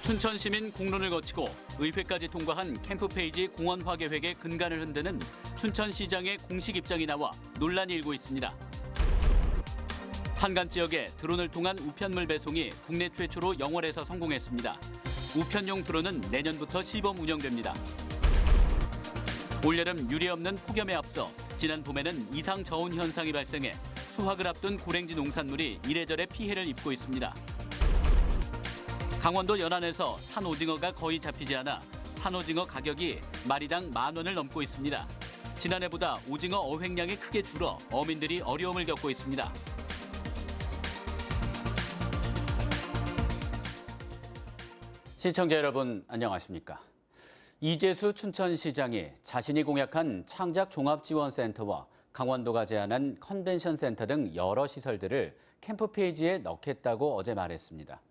춘천시민 공론을 거치고 의회까지 통과한 캠프페이지 공원화 계획의 근간을 흔드는 춘천시장의 공식 입장이 나와 논란이 일고 있습니다. 산간 지역에 드론을 통한 우편물 배송이 국내 최초로 영월에서 성공했습니다. 우편용 드론은 내년부터 시범 운영됩니다. 올여름 유례 없는 폭염에 앞서 지난 봄에는 이상 저온 현상이 발생해 수확을 앞둔 고랭지 농산물이 이래저래 피해를 입고 있습니다. 강원도 연안에서 산오징어가 거의 잡히지 않아 산오징어 가격이 마리당 10,000원을 넘고 있습니다. 지난해보다 오징어 어획량이 크게 줄어 어민들이 어려움을 겪고 있습니다. 시청자 여러분 안녕하십니까? 이재수 춘천시장이 자신이 공약한 창작종합지원센터와 강원도가 제안한 컨벤션센터 등 여러 시설들을 캠프페이지에 넣겠다고 어제 말했습니다.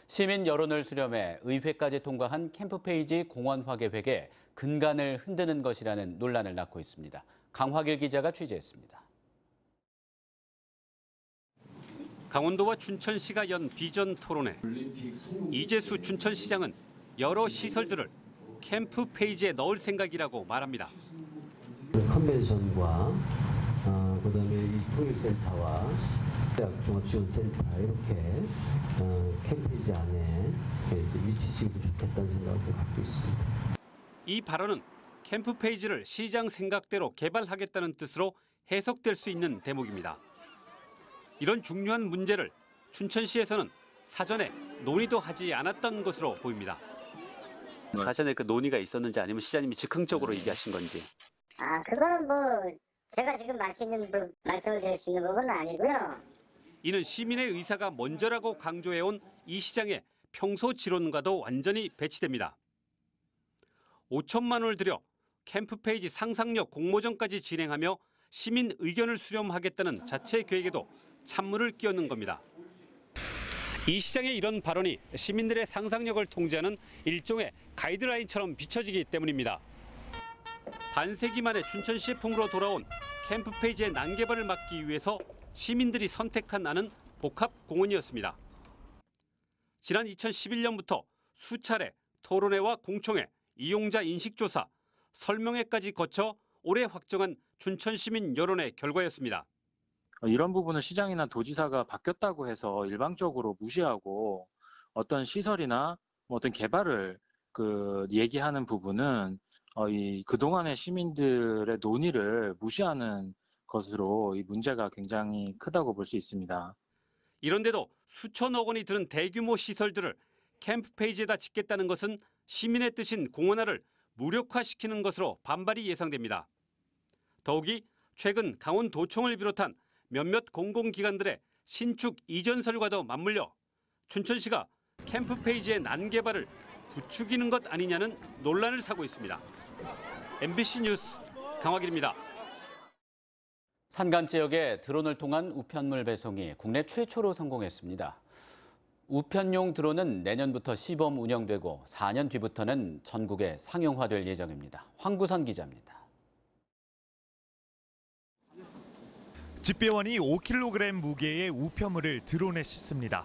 시민 여론을 수렴해 의회까지 통과한 캠프페이지 공원화 계획의 근간을 흔드는 것이라는 논란을 낳고 있습니다. 강화길 기자가 취재했습니다. 강원도와 춘천시가 연 비전 토론회. 이재수 춘천시장은 여러 시설들을 캠프페이지에 넣을 생각이라고 말합니다. 컨벤션과 그다음에 이 통일센터와 종합지원센터 이렇게 캠페이지 안에 위치지으면 좋겠다는 생각을 갖고 있습니다. 이 발언은 캠프페이지를 시장 생각대로 개발하겠다는 뜻으로 해석될 수 있는 대목입니다. 이런 중요한 문제를 춘천시에서는 사전에 논의도 하지 않았던 것으로 보입니다. 사전에 그 논의가 있었는지 아니면 시장님이 즉흥적으로 얘기하신 건지. 그거는 제가 지금 말씀을 드릴 수 있는 부분은 아니고요. 이는 시민의 의사가 먼저라고 강조해온 이 시장의 평소 지론과도 완전히 배치됩니다. 5천만 원을 들여 캠프페이지 상상력 공모전까지 진행하며 시민 의견을 수렴하겠다는 자체 계획에도 찬물을 끼얹는 겁니다. 이 시장의 이런 발언이 시민들의 상상력을 통제하는 일종의 가이드라인처럼 비춰지기 때문입니다. 반세기 만에 춘천시의 풍으로 돌아온 캠프페이지의 난개발을 막기 위해서 시민들이 선택한 안은 복합공원이었습니다. 지난 2011년부터 수차례 토론회와 공청회, 이용자 인식조사, 설명회까지 거쳐 올해 확정한 춘천시민 여론의 결과였습니다. 이런 부분을 시장이나 도지사가 바뀌었다고 해서 일방적으로 무시하고 어떤 시설이나 어떤 개발을 얘기하는 부분은 그동안의 시민들의 논의를 무시하는 것으로 이 문제가 굉장히 크다고 볼 수 있습니다. 이런데도 수천억 원이 드는 대규모 시설들을 캠프페이지에다 짓겠다는 것은 시민의 뜻인 공원화를 무력화시키는 것으로 반발이 예상됩니다. 더욱이 최근 강원도청을 비롯한 몇몇 공공기관들의 신축 이전설과도 맞물려 춘천시가 캠프페이지의 난개발을 부추기는 것 아니냐는 논란을 사고 있습니다. MBC 뉴스 강화길입니다. 산간 지역에 드론을 통한 우편물 배송이 국내 최초로 성공했습니다. 우편용 드론은 내년부터 시범 운영되고 4년 뒤부터는 전국에 상용화될 예정입니다. 황구선 기자입니다. 집배원이 5kg 무게의 우편물을 드론에 싣습니다.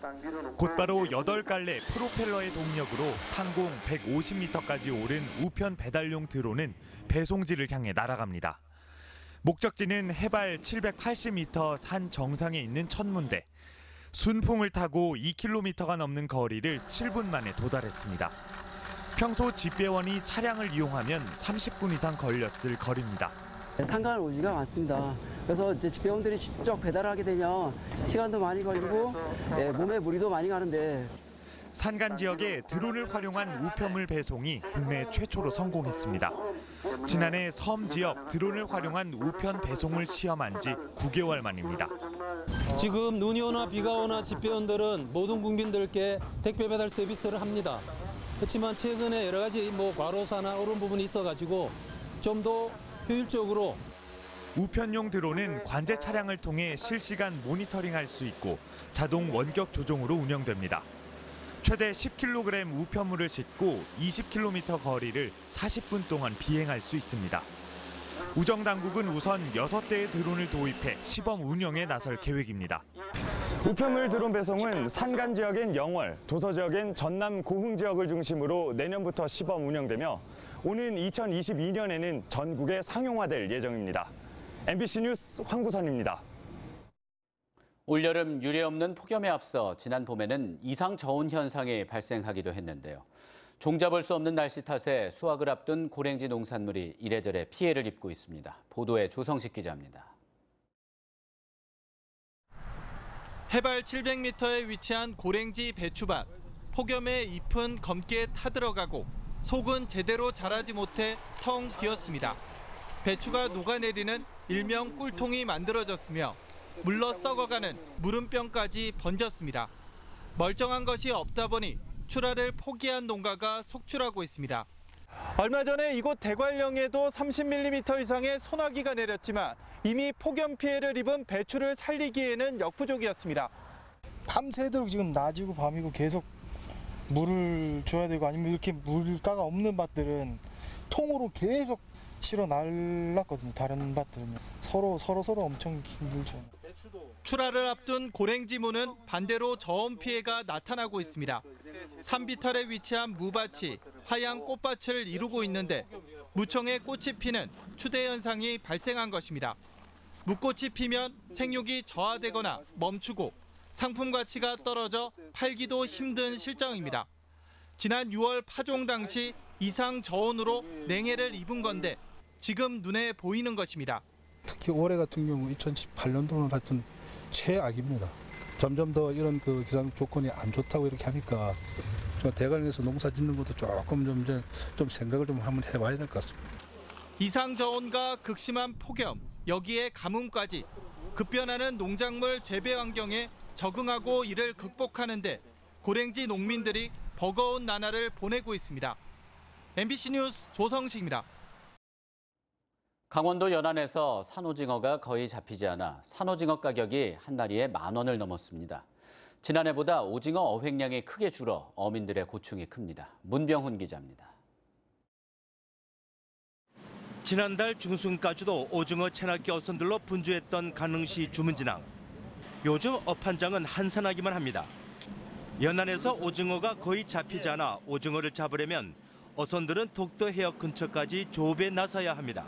곧바로 8갈래 프로펠러의 동력으로 상공 150m까지 오른 우편 배달용 드론은 배송지를 향해 날아갑니다. 목적지는 해발 780m 산 정상에 있는 천문대. 순풍을 타고 2km가 넘는 거리를 7분 만에 도달했습니다. 평소 집배원이 차량을 이용하면 30분 이상 걸렸을 거리입니다. 산간을 오지가 많습니다. 그래서 이제 집배원들이 직접 배달을 하게 되면 시간도 많이 걸리고 몸에 무리도 많이 가는데 산간 지역에 드론을 활용한 우편물 배송이 국내 최초로 성공했습니다. 지난해 섬 지역 드론을 활용한 우편 배송을 시험한 지 9개월 만입니다. 지금 눈이 오나 비가 오나 집배원들은 모든 국민들께 택배 배달 서비스를 합니다. 그렇지만 최근에 여러 가지 과로사나 이런 부분이 있어가지고 좀 더 효율적으로 우편용 드론은 관제 차량을 통해 실시간 모니터링할 수 있고 자동 원격 조종으로 운영됩니다. 최대 10kg 우편물을 싣고 20km 거리를 40분 동안 비행할 수 있습니다. 우정당국은 우선 6대의 드론을 도입해 시범 운영에 나설 계획입니다. 우편물 드론 배송은 산간 지역인 영월, 도서 지역인 전남 고흥 지역을 중심으로 내년부터 시범 운영되며 오는 2022년에는 전국에 상용화될 예정입니다. MBC 뉴스 황구선입니다. 올여름 유례 없는 폭염에 앞서 지난 봄에는 이상 저온 현상이 발생하기도 했는데요. 종잡을 수 없는 날씨 탓에 수확을 앞둔 고랭지 농산물이 이래저래 피해를 입고 있습니다. 보도에 조성식 기자입니다. 해발 700m에 위치한 고랭지 배추밭. 폭염에 잎은 검게 타들어가고 속은 제대로 자라지 못해 텅 비었습니다. 배추가 녹아내리는 일명 꿀통이 만들어졌으며 물러 썩어가는 물음병까지 번졌습니다. 멀쩡한 것이 없다 보니 출하를 포기한 농가가 속출하고 있습니다. 얼마 전에 이곳 대관령에도 30mm 이상의 소나기가 내렸지만 이미 폭염 피해를 입은 배추를 살리기에는 역부족이었습니다. 밤새도록 지금 낮이고 밤이고 계속 물을 줘야 되고 아니면 이렇게 물가가 없는 밭들은 통으로 계속 실어 날랐거든요. 다른 밭들은 서로 엄청 힘들죠. 출하를 앞둔 고랭지무는 반대로 저온 피해가 나타나고 있습니다. 산비탈에 위치한 무밭이 하얀 꽃밭을 이루고 있는데 무청의 꽃이 피는 추대 현상이 발생한 것입니다. 무꽃이 피면 생육이 저하되거나 멈추고 상품 가치가 떨어져 팔기도 힘든 실정입니다. 지난 6월 파종 당시 이상 저온으로 냉해를 입은 건데 지금 눈에 보이는 것입니다. 특히 올해 같은 경우 2018년도는 하여튼 최악입니다. 점점 더 이런 기상 조건이 안 좋다고 이렇게 하니까 대관령에서 농사 짓는 것도 조금 좀 생각을 좀 한번 해봐야 될 것 같습니다. 이상 저온과 극심한 폭염, 여기에 가뭄까지 급변하는 농작물 재배 환경에 적응하고 이를 극복하는데 고랭지 농민들이 버거운 나날을 보내고 있습니다. MBC 뉴스 조성식입니다. 강원도 연안에서 산오징어가 거의 잡히지 않아 산오징어 가격이 한 마리에 10,000원을 넘었습니다. 지난해보다 오징어 어획량이 크게 줄어 어민들의 고충이 큽니다. 문병훈 기자입니다. 지난달 중순까지도 오징어 체납기 어선들로 분주했던 강릉시 주문진항. 요즘 어판장은 한산하기만 합니다. 연안에서 오징어가 거의 잡히지 않아 오징어를 잡으려면 어선들은 독도 해역 근처까지 조업에 나서야 합니다.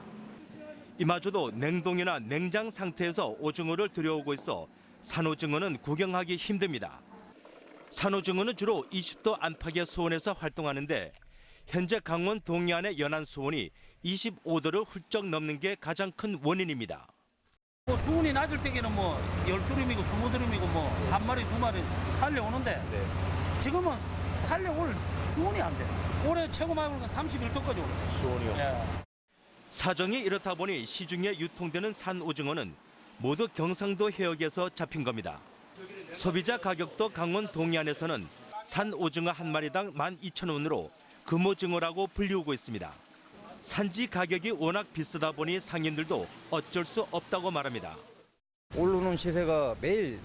이마저도 냉동이나 냉장 상태에서 오징어를 들여오고 있어 산오징어는 구경하기 힘듭니다. 산오징어는 주로 20도 안팎의 수온에서 활동하는데 현재 강원 동해안의 연안 수온이 25도를 훌쩍 넘는 게 가장 큰 원인입니다. 수온이 낮을 때에는 12드럼이고 20드럼이고 한 마리 두 마리 살려오는데 지금은 살려올 수온이 안 돼. 올해 최고 많이 오는 건 31도까지 오르네. 수온이요? 예. 사정이 이렇다 보니 시중에 유통되는 산오징어는 모두 경상도 해역에서 잡힌 겁니다. 소비자 가격도 강원 동해안에서는 산오징어 한 마리당 12,000원으로 금오징어라고 불리우고 있습니다. 산지 가격이 워낙 비싸다 보니 상인들도 어쩔 수 없다고 말합니다. 오르는 시세가 매일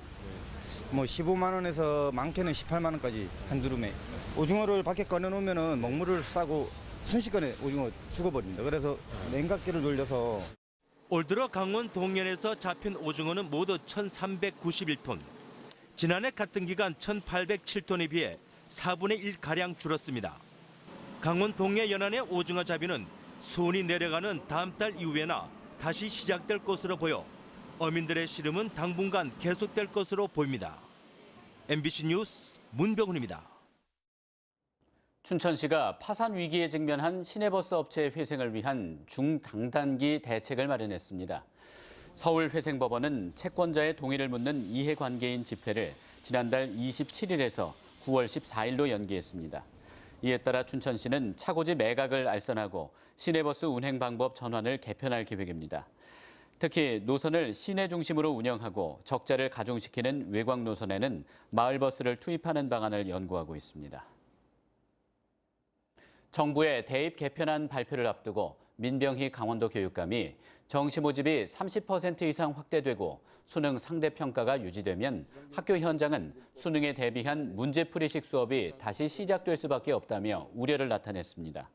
15만 원에서 많게는 18만 원까지 한 두rum에. 오징어를 밖에 꺼내놓으면 먹물을 싸고 순식간에 오징어 죽어버립니다. 그래서 냉각기를 돌려서. 올 들어 강원 동해안에서 잡힌 오징어는 모두 1,391톤. 지난해 같은 기간 1,807톤에 비해 4분의 1가량 줄었습니다. 강원 동해 연안의 오징어 잡이는 수온이 내려가는 다음 달 이후에나 다시 시작될 것으로 보여 어민들의 시름은 당분간 계속될 것으로 보입니다. MBC 뉴스 문병훈입니다. 춘천시가 파산 위기에 직면한 시내버스 업체의 회생을 위한 중단기 대책을 마련했습니다. 서울회생법원은 채권자의 동의를 묻는 이해관계인 집회를 지난달 27일에서 9월 14일로 연기했습니다. 이에 따라 춘천시는 차고지 매각을 알선하고 시내버스 운행 방법 전환을 개편할 계획입니다. 특히 노선을 시내 중심으로 운영하고 적자를 가중시키는 외곽 노선에는 마을버스를 투입하는 방안을 연구하고 있습니다. 정부의 대입 개편안 발표를 앞두고 민병희 강원도 교육감이 정시 모집이 30% 이상 확대되고 수능 상대평가가 유지되면 학교 현장은 수능에 대비한 문제풀이식 수업이 다시 시작될 수밖에 없다며 우려를 나타냈습니다.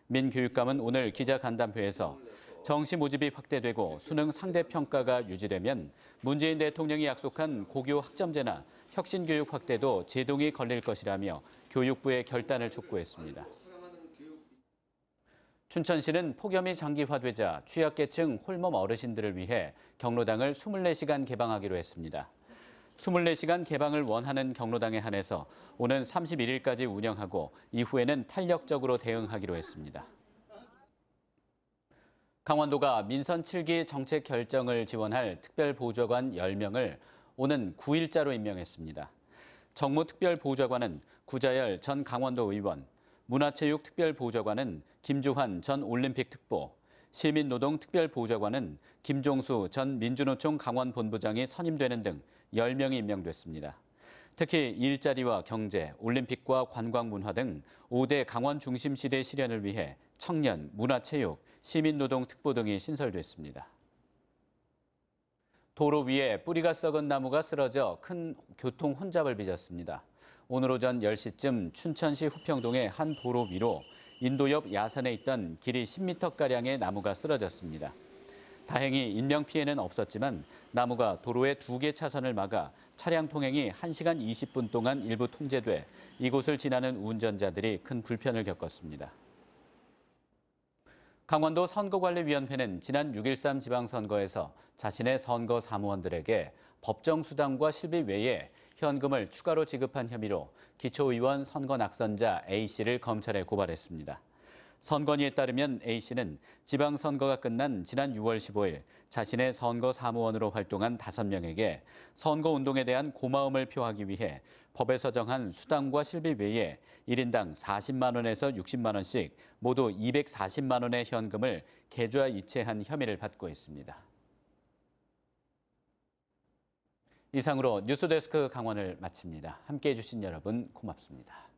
민 교육감은 오늘 기자간담회에서 정시 모집이 확대되고 수능 상대 평가가 유지되면 문재인 대통령이 약속한 고교 학점제나 혁신교육 확대도 제동이 걸릴 것이라며 교육부의 결단을 촉구했습니다. 춘천시는 폭염이 장기화되자 취약계층 홀몸 어르신들을 위해 경로당을 24시간 개방하기로 했습니다. 24시간 개방을 원하는 경로당에 한해서 오는 31일까지 운영하고 이후에는 탄력적으로 대응하기로 했습니다. 강원도가 민선 7기 정책 결정을 지원할 특별보좌관 10명을 오는 9일자로 임명했습니다. 정무특별보좌관은 구자열 전 강원도 의원, 문화체육특별보좌관은 김주환 전 올림픽 특보, 시민노동특별보좌관은 김종수 전 민주노총 강원본부장이 선임되는 등 10명이 임명됐습니다. 특히 일자리와 경제, 올림픽과 관광문화 등 5대 강원 중심 시대 실현을 위해 청년, 문화체육, 시민노동특보 등이 신설됐습니다. 도로 위에 뿌리가 썩은 나무가 쓰러져 큰 교통 혼잡을 빚었습니다. 오늘 오전 10시쯤 춘천시 후평동의 한 도로 위로 인도 옆 야산에 있던 길이 10m가량의 나무가 쓰러졌습니다. 다행히 인명피해는 없었지만 나무가 도로의 2개 차선을 막아 차량 통행이 1시간 20분 동안 일부 통제돼 이곳을 지나는 운전자들이 큰 불편을 겪었습니다. 강원도 선거관리위원회는 지난 6.13 지방선거에서 자신의 선거 사무원들에게 법정 수당과 실비 외에 현금을 추가로 지급한 혐의로 기초의원 선거 낙선자 A씨를 검찰에 고발했습니다. 선관위에 따르면 A씨는 지방선거가 끝난 지난 6월 15일 자신의 선거 사무원으로 활동한 5명에게 선거운동에 대한 고마움을 표하기 위해 법에서 정한 수당과 실비 외에 1인당 40만 원에서 60만 원씩 모두 240만 원의 현금을 계좌 이체한 혐의를 받고 있습니다. 이상으로 뉴스데스크 강원을 마칩니다. 함께해 주신 여러분 고맙습니다.